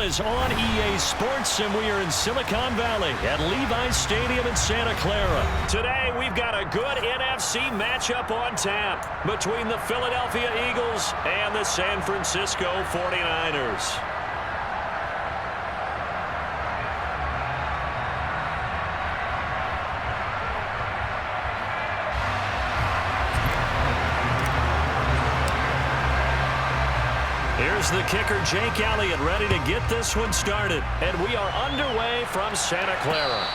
is on EA Sports, and we are in Silicon Valley at Levi's Stadium in Santa Clara. Today, we've got a good NFC matchup on tap between the Philadelphia Eagles and the San Francisco 49ers. Here's the kicker, Jake Elliott, ready to get this one started. And we are underway from Santa Clara.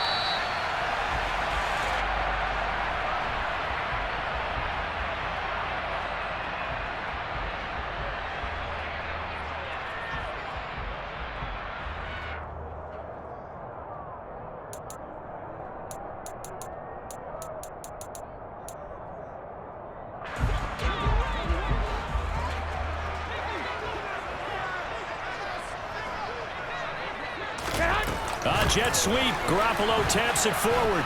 Jet sweep. Garoppolo taps it forward.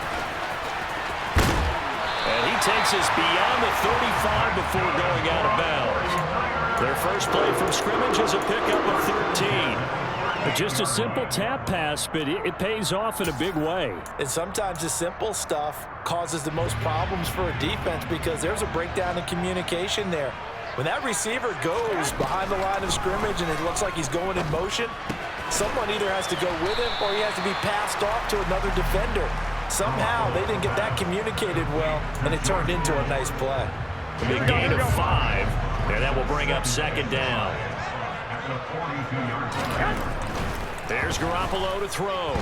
And he takes us beyond the 35 before going out of bounds. Their first play from scrimmage is a pickup of 13. Just a simple tap pass, but it pays off in a big way. And sometimes the simple stuff causes the most problems for a defense because there's a breakdown in communication there. When that receiver goes behind the line of scrimmage and it looks like he's going in motion, someone either has to go with him or he has to be passed off to another defender. Somehow they didn't get that communicated well, and it turned into a nice play. A big gain of 5, and that will bring up second down. There's Garoppolo to throw.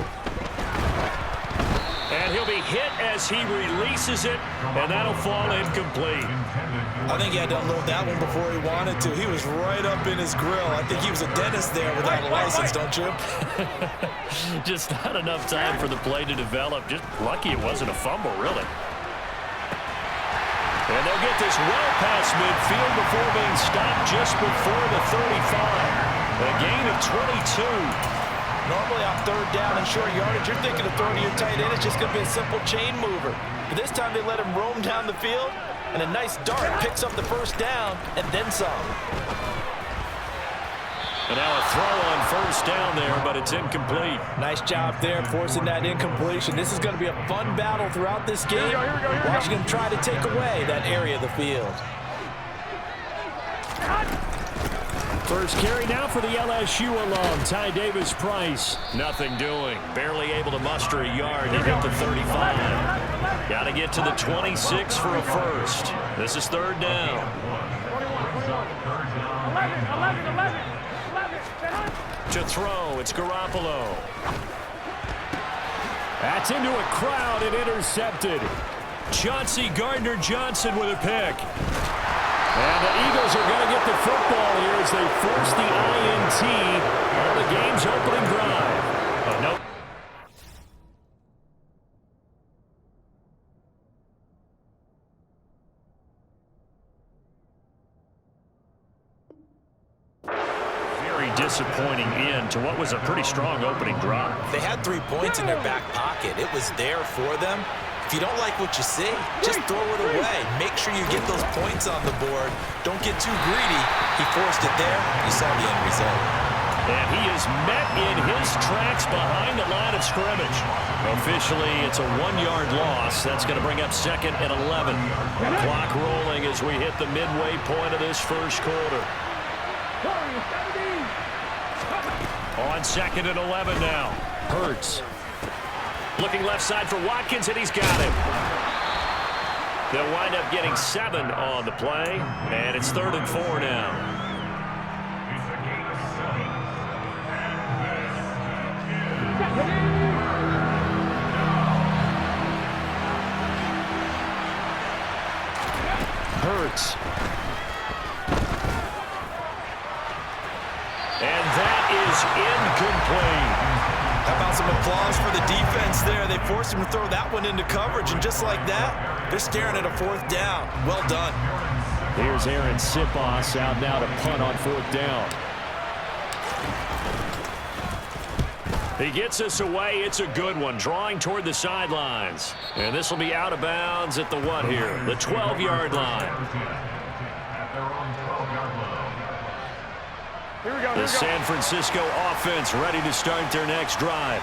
And he'll be hit as he releases it, and that'll fall incomplete. I think he had to unload that one before he wanted to. He was right up in his grill. I think he was a dentist there without a license, don't you? Just not enough time for the play to develop. Just lucky it wasn't a fumble, really. And they'll get this well past midfield before being stopped just before the 35. A gain of 22. Normally on third down and short yardage, you're thinking of throwing to your tight end. It's just going to be a simple chain mover. But this time they let him roam down the field, and a nice dart picks up the first down and then some. And now a throw on first down there, but it's incomplete. Nice job there forcing that incompletion. This is going to be a fun battle throughout this game. Watching him try to take away that area of the field. First carry now for the LSU alum, Ty Davis-Price. Nothing doing. Barely able to muster a yard to hit the 35. Got to get to the 26 for a first. This is third down. To throw, it's Garoppolo. That's into a crowd and intercepted. Chauncey Gardner-Johnson with a pick. And the Eagles are going to get the football here as they force the INT on the game's opening drive. Oh, nope. Very disappointing end to what was a pretty strong opening drive. They had 3 points in their back pocket. It was there for them. If you don't like what you see, just throw it away. Make sure you get those points on the board. Don't get too greedy. He forced it there. You saw the end result. And he is met in his tracks behind the line of scrimmage. Officially, it's a 1-yard loss. That's going to bring up second and 11. Clock rolling as we hit the midway point of this first quarter. On second and 11 now. Hurts. Looking left side for Watkins, and he's got him. They'll wind up getting 7 on the play, and it's 3rd and 4 now. Hurts. And that is incomplete. How about some applause for the defense there? They forced him to throw that one into coverage, and just like that, they're staring at a 4th down. Well done. Here's Aaron Sipos out now to punt on 4th down. He gets us away. It's a good one, drawing toward the sidelines. And this will be out of bounds at the what here? The 12-yard line. Here we go. The San Francisco offense ready to start their next drive.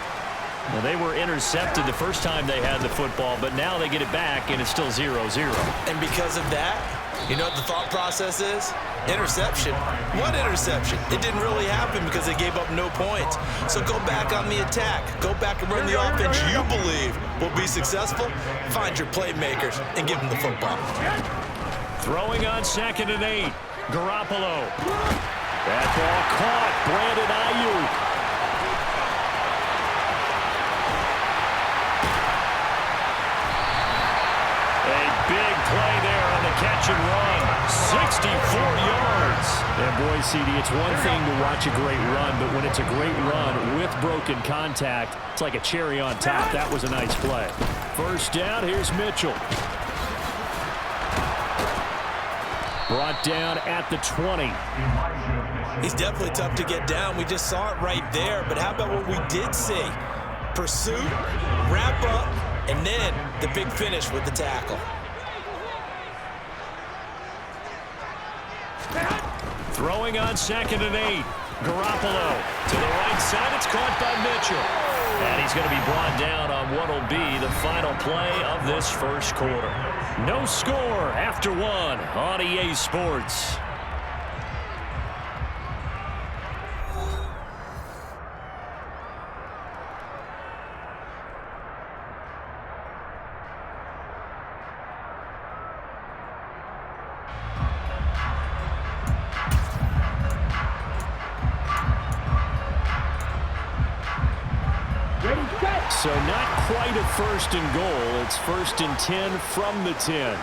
Well, they were intercepted the first time they had the football, but now they get it back, and it's still 0-0. And because of that, you know what the thought process is? Interception. What interception? It didn't really happen because they gave up no points. So go back on the attack. Go back and run the offense you believe will be successful. Find your playmakers and give them the football. Throwing on 2nd and 8. Garoppolo. That ball caught. Brandon Ayuk. Big play there on the catch and run. 64 yards. And boy, CD, it's one thing to watch a great run, but when it's a great run with broken contact, it's like a cherry on top. That was a nice play. First down, here's Mitchell. Brought down at the 20. He's definitely tough to get down. We just saw it right there. But how about what we did see? Pursuit, wrap up, and then the big finish with the tackle. Throwing on 2nd and 8. Garoppolo to the right side. It's caught by Mitchell. And he's going to be brought down on what will be the final play of this first quarter. No score after 1 on EA Sports. So not quite a 1st and goal. It's 1st and 10 from the 10.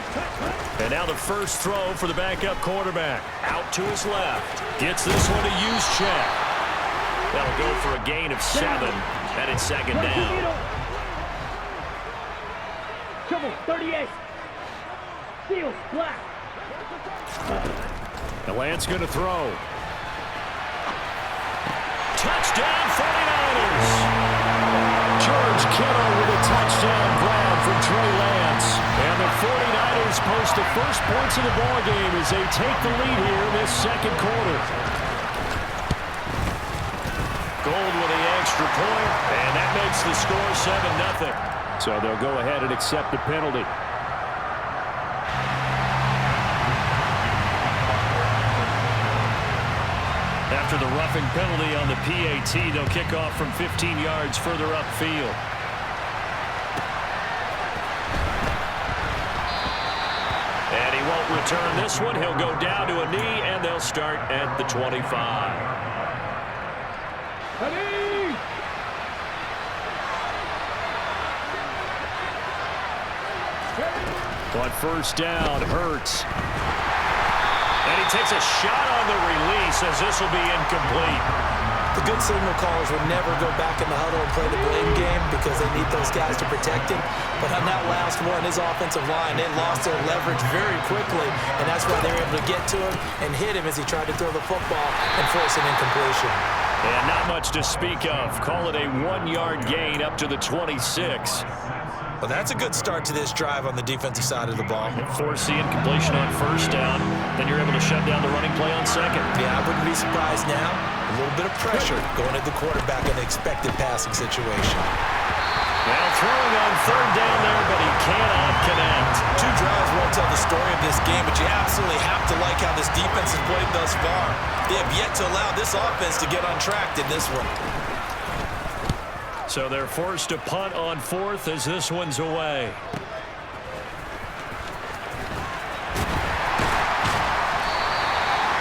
And now the first throw for the backup quarterback. Out to his left. Gets this one to use check. That'll go for a gain of 7. And it's 2nd down. Trouble, 38. Steals, black. The Lance going to throw. Touchdown 49ers. George Kittle with a touchdown grab from Trey Lance. And the 49ers post the first points of the ballgame as they take the lead here in this second quarter. Gold with the extra point, and that makes the score 7-0. So they'll go ahead and accept the penalty. After the roughing penalty on the PAT, they'll kick off from 15 yards further upfield. And he won't return this one. He'll go down to a knee, and they'll start at the 25. On first down, Hurts. And he takes a shot on the release as this will be incomplete. The good signal callers would never go back in the huddle and play the blame game because they need those guys to protect him. But on that last one, his offensive line, they lost their leverage very quickly, and that's why they were able to get to him and hit him as he tried to throw the football and force an incompletion. And not much to speak of. Call it a 1-yard gain up to the 26. Well, that's a good start to this drive on the defensive side of the ball. Force the incompletion on first down. Then you're able to shut down the running play on second. Yeah, I wouldn't be surprised now. A little bit of pressure going at the quarterback in an expected passing situation. Well, throwing on third down there, but he cannot connect. 2 drives won't tell the story of this game, but you absolutely have to like how this defense has played thus far. They have yet to allow this offense to get on track in this one. So they're forced to punt on 4th as this one's away.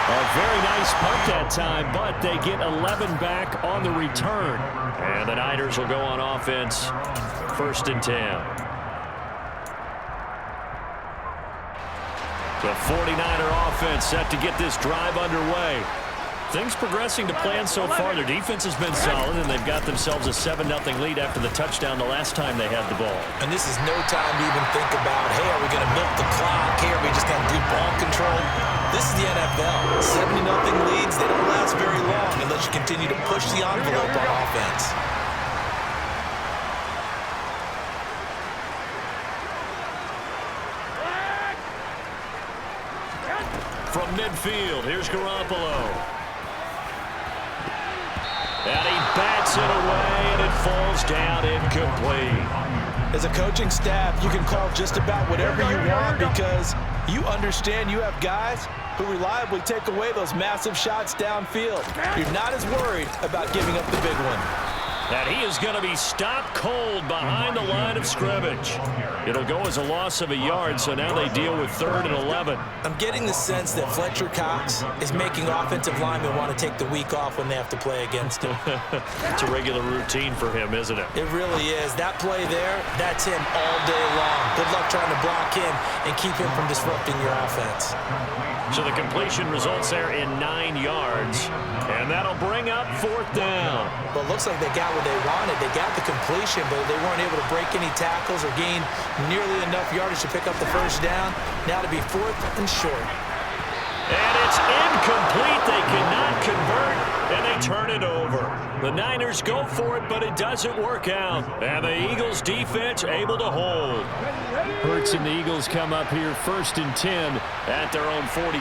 A very nice punt that time, but they get 11 back on the return. And the Niners will go on offense, 1st and 10. The 49er offense set to get this drive underway. Things progressing to plan so far. Their defense has been solid, and they've got themselves a 7-0 lead after the touchdown the last time they had the ball. And this is no time to even think about, hey, are we going to milk the clock? Hey, are we just going to do ball control? This is the NFL. 70-0 leads, they don't last very long unless you continue to push the envelope on offense. From midfield, here's Garoppolo. And he bats it away, and it falls down incomplete. As a coaching staff, you can call just about whatever you want because you understand you have guys who reliably take away those massive shots downfield. You're not as worried about giving up the big one. And he is going to be stopped cold behind the line of scrimmage. It'll go as a loss of a yard, so now they deal with 3rd and 11. I'm getting the sense that Fletcher Cox is making offensive linemen want to take the week off when they have to play against him. It's a regular routine for him, isn't it? It really is. That play there, that's him all day long. Good luck trying to block him and keep him from disrupting your offense. So the completion results there in 9 yards, and that'll bring up 4th down. Well, it looks like they got what they wanted. They got the completion, but they weren't able to break any tackles or gain nearly enough yardage to pick up the first down. Now to be 4th and short. And it's incomplete. They cannot convert, and they turn it over. The Niners go for it, but it doesn't work out. And the Eagles defense able to hold. Hurts and the Eagles come up here 1st and 10 at their own 42.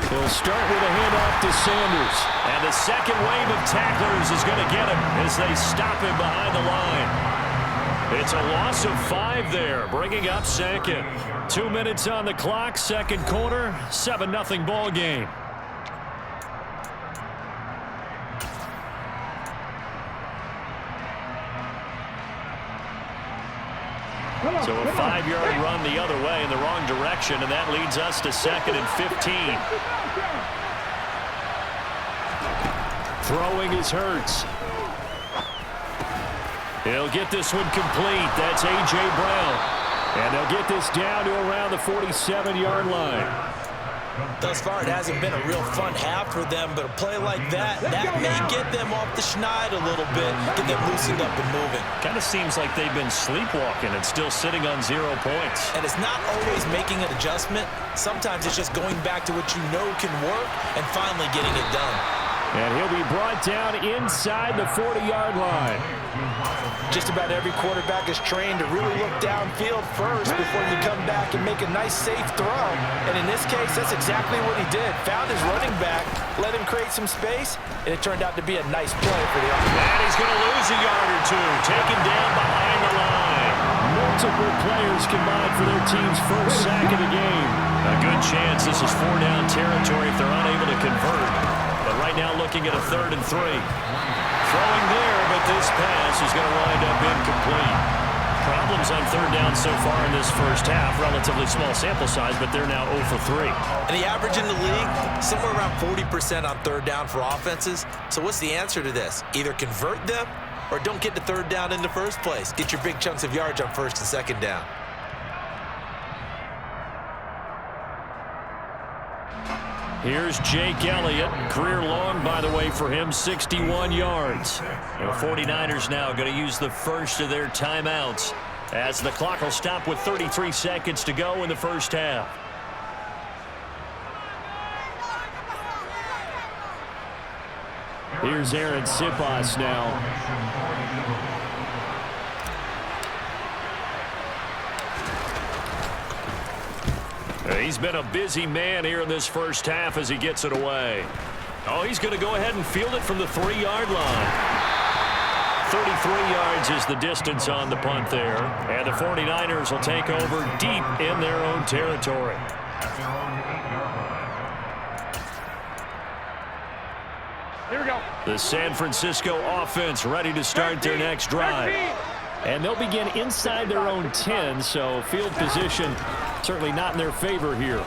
They'll start with a handoff to Sanders. And the second wave of tacklers is going to get him as they stop him behind the line. It's a loss of 5 there, bringing up 2nd. 2 minutes on the clock, 2nd quarter, 7-0 ball game. So a 5-yard run the other way in the wrong direction, and that leads us to 2nd and 15. Throwing is Hurts. He'll get this one complete. That's A.J. Brown. And they'll get this down to around the 47-yard line. Thus far, it hasn't been a real fun half for them, but a play like that may get them off the schneid a little bit, get them loosened up and moving. Kind of seems like they've been sleepwalking and still sitting on 0 points. And it's not always making an adjustment. Sometimes it's just going back to what you know can work and finally getting it done. And he'll be brought down inside the 40-yard line. Just about every quarterback is trained to really look downfield first before you come back and make a nice, safe throw. And in this case, that's exactly what he did. Found his running back, let him create some space, and it turned out to be a nice play for the offense. And he's going to lose a yard or 2, taken down behind the line. Multiple players combined for their team's first sack of the game. A good chance this is 4-down territory if they're unable to convert. But right now looking at a 3rd and 3. Throwing there, but this pass is going to wind up incomplete. Problems on 3rd down so far in this first half. Relatively small sample size, but they're now 0 for 3. And the average in the league, somewhere around 40% on 3rd down for offenses. So what's the answer to this? Either convert them or don't get to 3rd down in the first place. Get your big chunks of yards on 1st and 2nd down. Here's Jake Elliott. Career long, by the way, for him, 61 yards. The 49ers now going to use the first of their timeouts as the clock will stop with 33 seconds to go in the first half. Here's Aaron Sipas now. He's been a busy man here in this first half as he gets it away. Oh, he's going to go ahead and field it from the 3-yard line. 33 yards is the distance on the punt there. And the 49ers will take over deep in their own territory. Here we go. The San Francisco offense ready to start their next drive. And they'll begin inside their own 10, so field position certainly not in their favor here.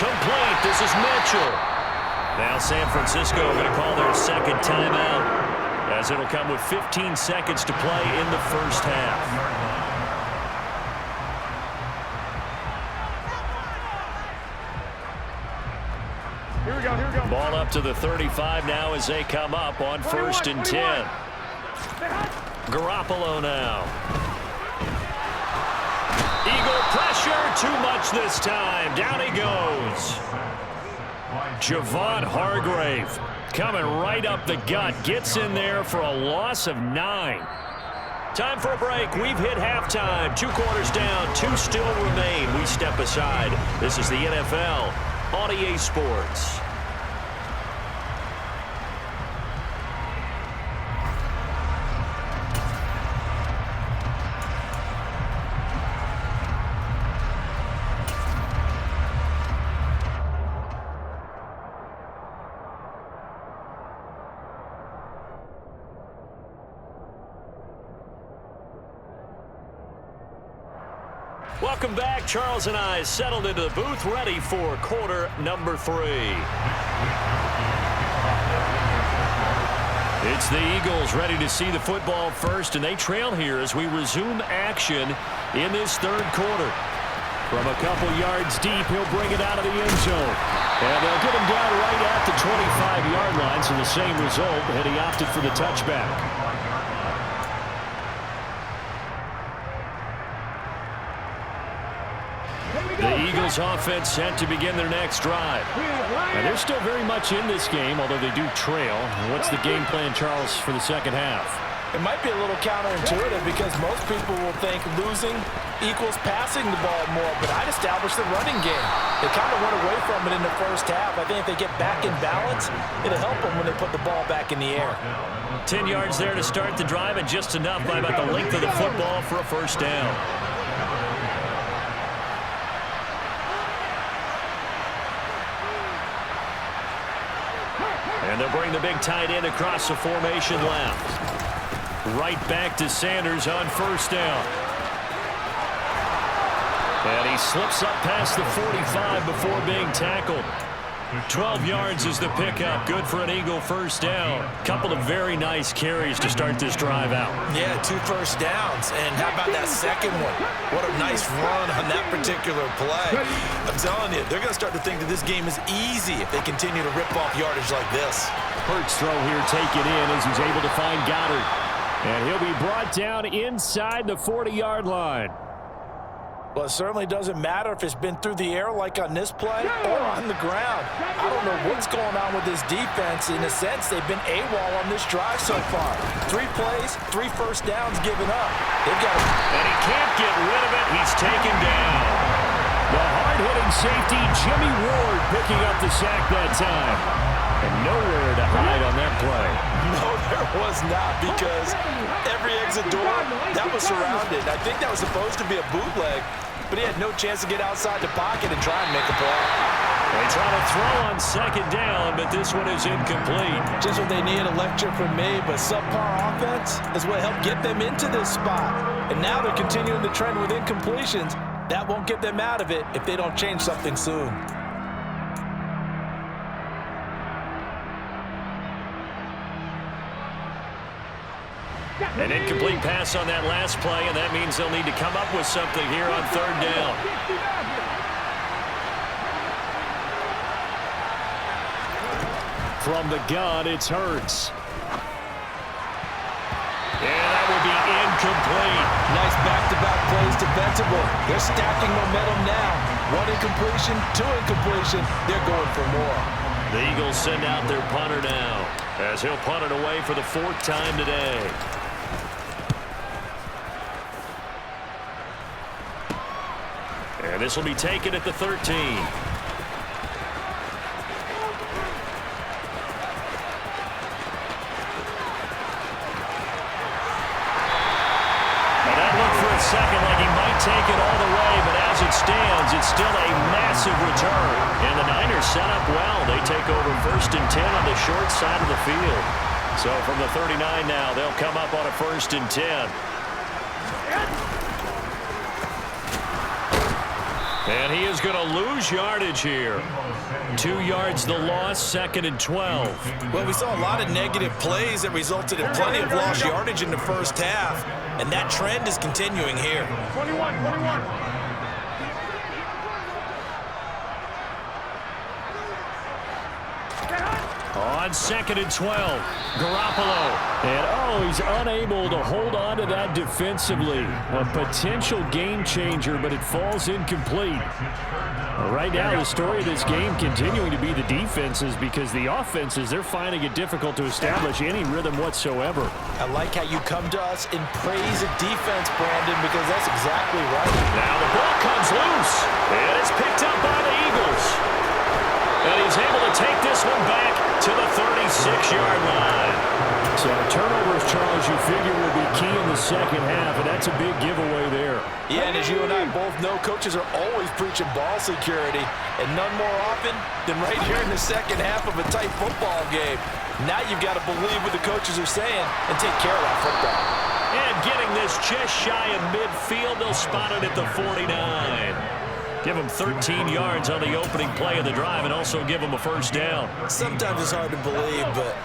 Complete. This is Mitchell. Now San Francisco going to call their second timeout as it'll come with 15 seconds to play in the first half. Here we go, here we go. Ball up to the 35 now as they come up on 1st and 10. Garoppolo now. Eagle pressure, too much this time. Down he goes. Javon Hargrave coming right up the gut. Gets in there for a loss of 9. Time for a break. We've hit halftime. 2 quarters down. 2 still remain. We step aside. This is the NFL on EA Sports. Welcome back. Charles and I settled into the booth, ready for quarter number 3. It's the Eagles ready to see the football first, and they trail here as we resume action in this 3rd quarter. From a couple yards deep, he'll bring it out of the end zone. And they'll get him down right at the 25-yard line, so the same result, and he opted for the touchback. The Eagles offense set to begin their next drive. Now, they're still very much in this game, although they do trail. What's the game plan, Charles, for the second half? It might be a little counterintuitive because most people will think losing equals passing the ball more, but I'd establish the running game. They kind of went away from it in the first half. I think if they get back in balance, it'll help them when they put the ball back in the air. 10 yards there to start the drive, and just enough by about the length of the football for a first down. And they'll bring the big tight end across the formation left. Right back to Sanders on first down. And he slips up past the 45 before being tackled. 12 yards is the pickup. Good for an Eagle first down. Couple of very nice carries to start this drive out. Yeah, 2 first downs. And how about that second one? What a nice run on that particular play. I'm telling you, they're going to start to think that this game is easy if they continue to rip off yardage like this. Hurts throw here taken in as he's able to find Goddard. And he'll be brought down inside the 40-yard line. Well, it certainly doesn't matter if it's been through the air like on this play or on the ground. I don't know what's going on with this defense. In a sense, they've been AWOL on this drive so far. 3 plays, 3 first downs given up. They've got it. And he can't get rid of it. He's taken down. The hard-hitting safety, Jimmy Ward, picking up the sack that time. And nowhere to hide on that play. No, there was not, because every exit door, that was surrounded. I think that was supposed to be a bootleg, but he had no chance to get outside the pocket and try and make a play. They try to throw on second down, but this one is incomplete. Just what they need, a lecture from me, but subpar offense is what helped get them into this spot. And now they're continuing the trend with incompletions. That won't get them out of it if they don't change something soon. An incomplete pass on that last play, and that means they'll need to come up with something here on third down. From the gun, it's Hurts. And that will be incomplete. Nice back-to-back plays defensively. They're stacking momentum now. 1 incompletion, 2 incompletion. They're going for more. The Eagles send out their punter now, as he'll punt it away for the 4th time today. And this will be taken at the 13. Second, like he might take it all the way, but as it stands, it's still a massive return. And the Niners set up well. They take over 1st and 10 on the short side of the field. So from the 39 now, they'll come up on a 1st and 10. And he is going to lose yardage here. 2 yards the loss, 2nd and 12. Well, we saw a lot of negative plays that resulted in plenty of lost yardage in the first half, and that trend is continuing here. 21. On 2nd and 12, Garoppolo. And, he's unable to hold on to that defensively. A potential game changer, but it falls incomplete. Right now, the story of this game continuing to be the defenses, because the offenses, they're finding it difficult to establish any rhythm whatsoever. I like how you come to us in praise of defense, Brandon, because that's exactly right. Now the ball comes loose, and it's picked up by the Eagles. And he's able to take this one back to the 36-yard line. So turnovers, Charles, you figure will be key in the second half, and that's a big giveaway there. Yeah, and as you and I both know, coaches are always preaching ball security, and none more often than right here in the second half of a tight football game. Now you've got to believe what the coaches are saying and take care of that football. And getting this just shy of midfield, they'll spot it at the 49. Give them 13 yards on the opening play of the drive and also give them a first down. Sometimes it's hard to believe, but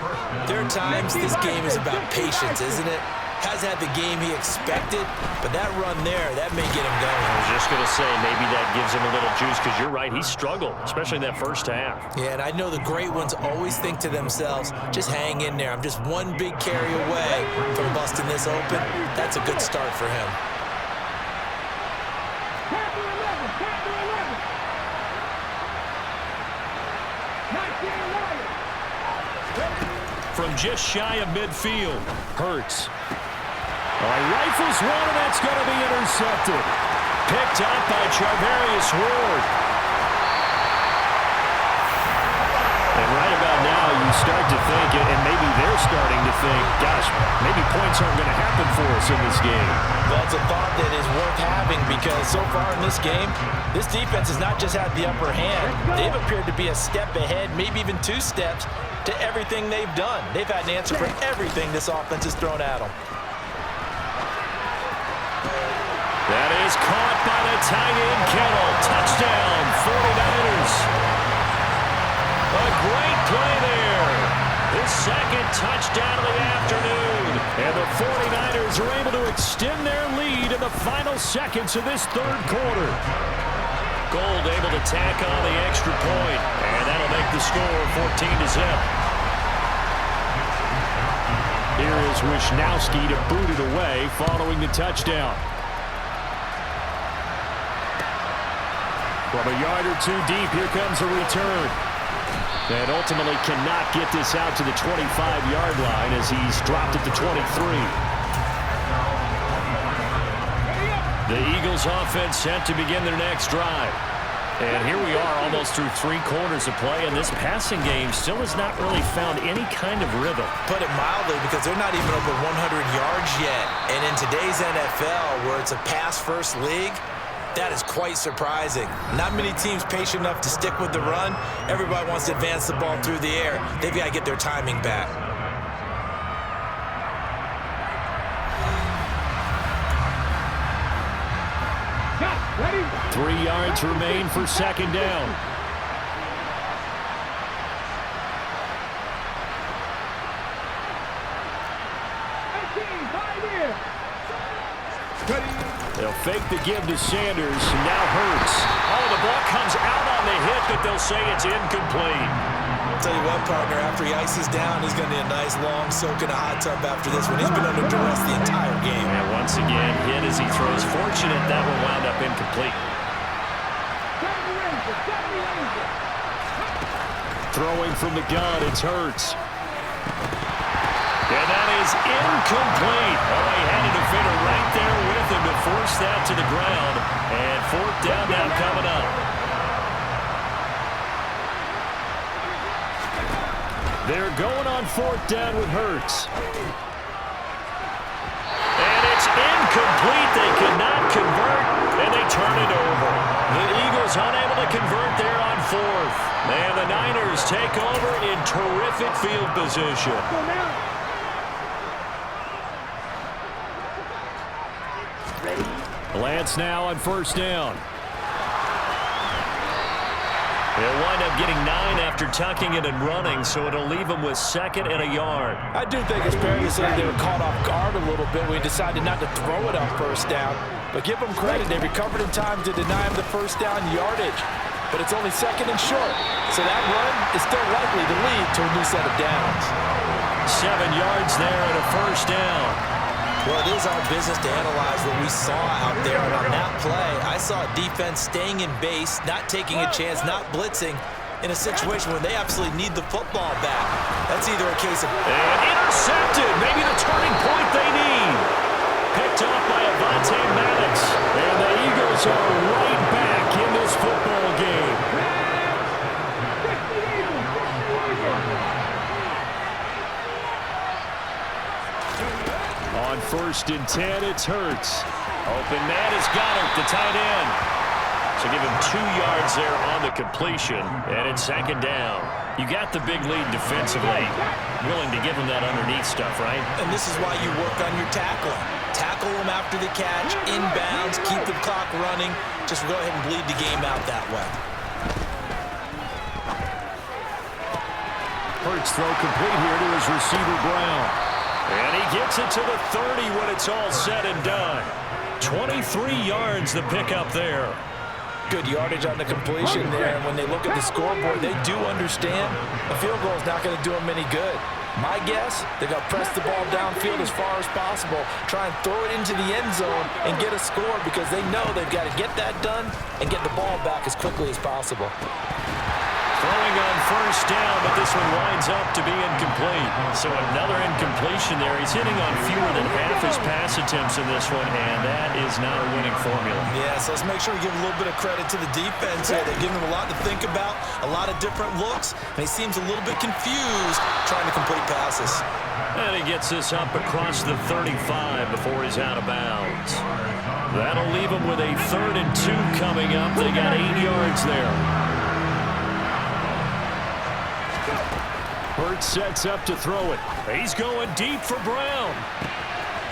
there are times this game is about patience, isn't it? Hasn't had the game he expected, but that run there, that may get him going. I was just going to say, maybe that gives him a little juice, because you're right, he struggled, especially in that first half. Yeah, and I know the great ones always think to themselves, just hang in there. I'm just one big carry away from busting this open. That's a good start for him. From just shy of midfield, Hurts. Rifles one, and that's going to be intercepted. Picked up by Charvarius Ward. And right about now, you start to think, and maybe they're starting to think, gosh, maybe points aren't going to happen for us in this game. That's a thought that is worth having, because so far in this game, this defense has not just had the upper hand. They've appeared to be a step ahead, maybe even 2 steps, to everything they've done. They've had an answer for everything this offense has thrown at them. That is caught by the tight end, Kittle. Touchdown, 49ers. A great play there. His second touchdown of the afternoon. And the 49ers are able to extend their lead in the final seconds of this third quarter. Gold able to tack on the extra point, and that'll make the score 14-0. Here is Wisnowski to boot it away following the touchdown. From a yard or 2 deep, here comes a return. And ultimately cannot get this out to the 25-yard line as he's dropped at the 23. The Eagles offense set to begin their next drive. And here we are almost through 3 quarters of play, and this passing game still has not really found any kind of rhythm. Put it mildly, because they're not even over 100 yards yet. And in today's NFL, where it's a pass-first league, that is quite surprising. Not many teams patient enough to stick with the run. Everybody wants to advance the ball through the air. They've got to get their timing back. Ready? 3 yards remain for second down. They'll fake the give to Sanders. Now Hurts. The ball comes out on the hit, but they'll say it's incomplete. I'll tell you what, partner, after he ices down, he's going to need a nice long soak in a hot tub after this one. He's been under duress the entire game. And once again, hit as he throws. Fortunate that one wound up incomplete. Throwing from the gun, it's Hurts. And that is incomplete. He had a defender right there with him to force that to the ground. And 4th down now coming up. They're going on 4th down with Hurts. And it's incomplete. They cannot convert, and they turn it over. The Eagles unable to convert there on 4th. And the Niners take over in terrific field position. Lance now on 1st down. They'll wind up getting 9 after tucking it and running, so it'll leave them with 2nd and a yard. I do think it's fair to say they were caught off guard a little bit when he decided not to throw it on 1st down. But give them credit, they recovered in time to deny him the 1st down yardage. but it's only second and short. So that run is still likely to lead to a new set of downs. 7 yards there and a first down. Well, it is our business to analyze what we saw out there. And on that play, I saw a defense staying in base, not taking a chance, not blitzing in a situation where they absolutely need the football back. That's either a case of... And intercepted. Maybe the turning point they need. Picked off by Avonte Maddox. And the Eagles are right back in this football game. On 1st and 10, it's Hurts. Open man is Goddard, the tight end. So give him 2 yards there on the completion, and it's 2nd down. You got the big lead defensively. Willing to give him that underneath stuff, right? And this is why you work on your tackling. Tackle them after the catch, inbounds, keep the clock running. Just go ahead and bleed the game out that way. Hurts throw complete here to his receiver, Brown. And he gets it to the 30 when it's all said and done. 23 yards the pickup there. Good yardage on the completion there. And when they look at the scoreboard, they do understand a field goal is not going to do them any good. My guess, they're going to press the ball downfield as far as possible, try and throw it into the end zone and get a score because they know they've got to get that done and get the ball back as quickly as possible. Throwing on 1st down, but this one winds up to be incomplete. So another incompletion there. He's hitting on fewer than half his pass attempts in this one, and that is not a winning formula. Yeah, so let's make sure we give a little bit of credit to the defense here. They're giving him a lot to think about, a lot of different looks, and he seems a little bit confused trying to complete passes. And he gets this up across the 35 before he's out of bounds. That'll leave him with a 3rd and 2 coming up. They got 8 yards there. Hurts sets up to throw it. He's going deep for Brown.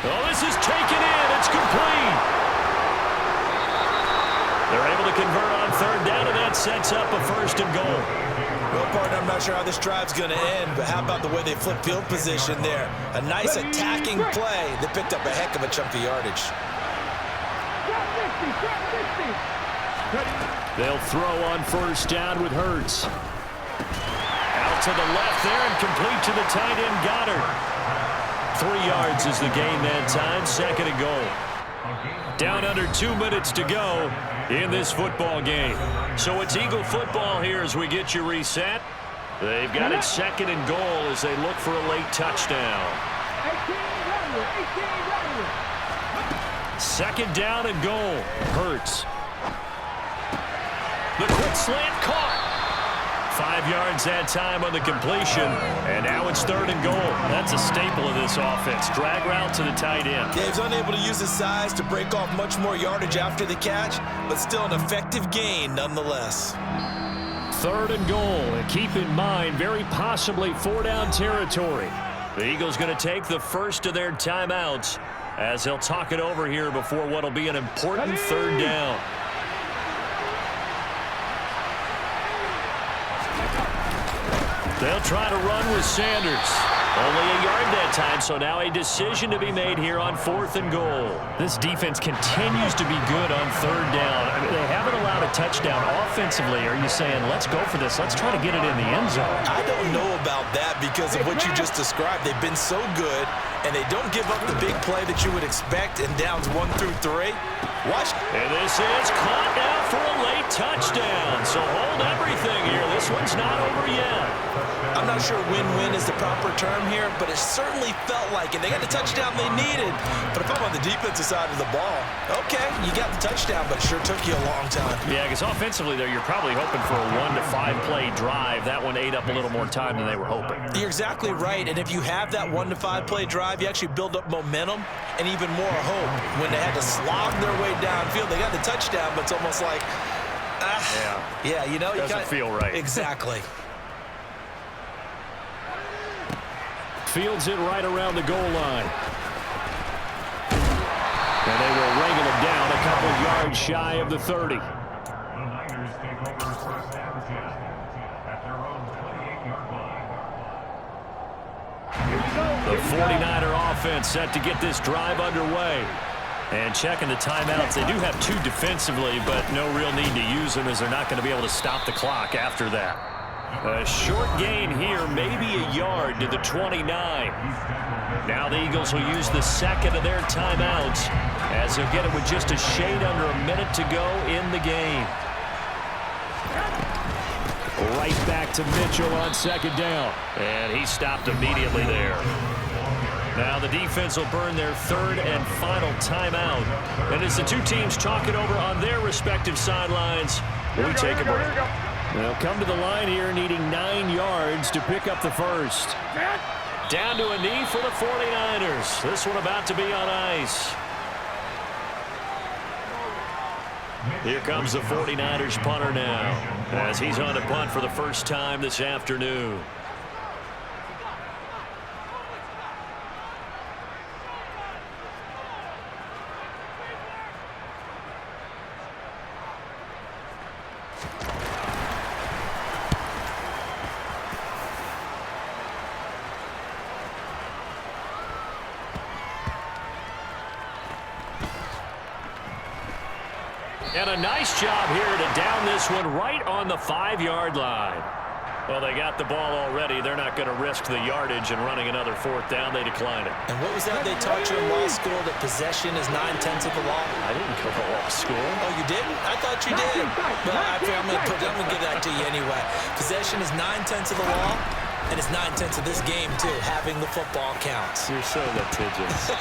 Oh, this is taken in. It's complete. They're able to convert on 3rd down, and that sets up a 1st and goal. Well, partner, I'm not sure how this drive's going to end, but how about the way they flip field position there? A nice attacking play that picked up a heck of a chunk of yardage. They'll throw on 1st down with Hurts. Out to the left there and complete to the tight end, Goddard. 3 yards is the gain that time, 2nd and goal. Down under 2 minutes to go in this football game. So it's Eagle football here as we get you reset. They've got it 2nd and goal as they look for a late touchdown. 2nd down and goal. Hurts. The quick slant caught. 5 yards that time on the completion, and now it's 3rd and goal. That's a staple of this offense. Drag route to the tight end. Yeah, he's unable to use his size to break off much more yardage after the catch, but still an effective gain nonetheless. 3rd and goal, and keep in mind, very possibly 4-down territory. The Eagles going to take the first of their timeouts as they'll talk it over here before what will be an important 3rd down. They'll try to run with Sanders. Only a yard that time, so now a decision to be made here on 4th and goal. This defense continues to be good on 3rd down. I mean, they haven't allowed a touchdown offensively. Are you saying, let's go for this, let's try to get it in the end zone? I don't know about that because of what you just described. They've been so good, and they don't give up the big play that you would expect in downs 1 through 3. Watch. And this is caught now for a late touchdown. So hold everything here. This one's not over yet. I'm not sure win-win is the proper term here, but it certainly felt like it. They got the touchdown they needed. But if I'm on the defensive side of the ball, okay, you got the touchdown, but it sure took you a long time. Yeah, because offensively there, you're probably hoping for a 1 to 5 play drive. That one ate up a little more time than they were hoping. You're exactly right, and if you have that 1 to 5 play drive, you actually build up momentum and even more hope. When they had to slog their way downfield, they got the touchdown, but it's almost like, yeah, you know, doesn't feel right. Exactly. Fields it right around the goal line. And they will wrangle him down a couple yards shy of the 30. The 49er offense set to get this drive underway. And checking the timeouts, they do have 2 defensively, but no real need to use them as they're not going to be able to stop the clock after that. A short gain here, maybe a yard to the 29. Now the Eagles will use the second of their timeouts as they'll get it with just a shade under a minute to go in the game. Right back to Mitchell on second down. And he stopped immediately there. Now the defense will burn their 3rd and final timeout. And as the 2 teams talk it over on their respective sidelines, we take a break. They'll come to the line here needing 9 yards to pick up the first. Down to a knee for the 49ers. This one about to be on ice. Here comes the 49ers punter now as he's on to punt for the first time this afternoon. And a nice job here to down this one right on the 5-yard line. Well, they got the ball already. They're not going to risk the yardage and running another 4th down. They decline it. And what was that they taught you in law school, that possession is 9/10 of the law? I didn't go to law school. Oh, you didn't? I thought you did. But I'm going to give that to you anyway. Possession is 9/10 of the law, and it's 9/10 of this game, too. Having the football counts. You're so litigious.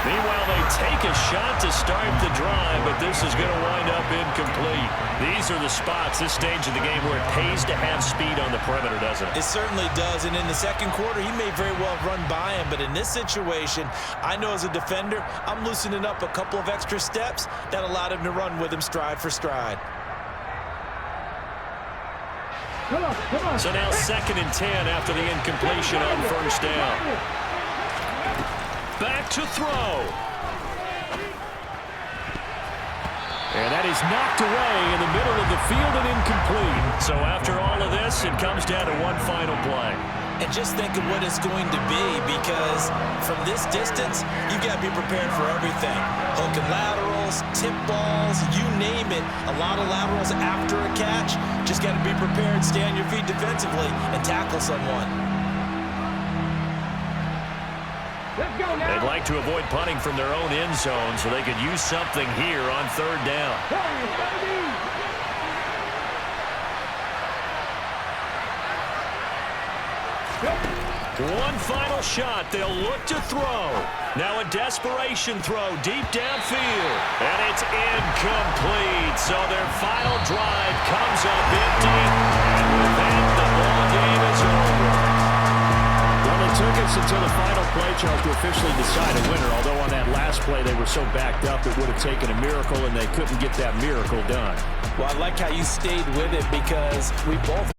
Meanwhile, they take a shot to start the drive, but this is going to wind up incomplete. These are the spots, this stage of the game, where it pays to have speed on the perimeter, doesn't it? It certainly does, and in the second quarter, he may very well run by him, but in this situation, I know as a defender, I'm loosening up a couple of extra steps that allowed him to run with him stride for stride. So now 2nd and 10 after the incompletion on first down. Back to throw. And that is knocked away in the middle of the field and incomplete. So after all of this, it comes down to one final play. And just think of what it's going to be, because from this distance, you've got to be prepared for everything. Hook and laterals, tip balls, you name it. A lot of laterals after a catch. Just got to be prepared, stay on your feet defensively, and tackle someone. They'd like to avoid punting from their own end zone so they could use something here on 3rd down. One final shot. They'll look to throw. Now a desperation throw deep downfield. And it's incomplete. So their final drive comes up empty. And with that, the ball game is over. Well, it took us until the final play, Charles, to officially decide a winner. Although on that last play they were so backed up it would have taken a miracle, and they couldn't get that miracle done. Well, I like how you stayed with it, because we both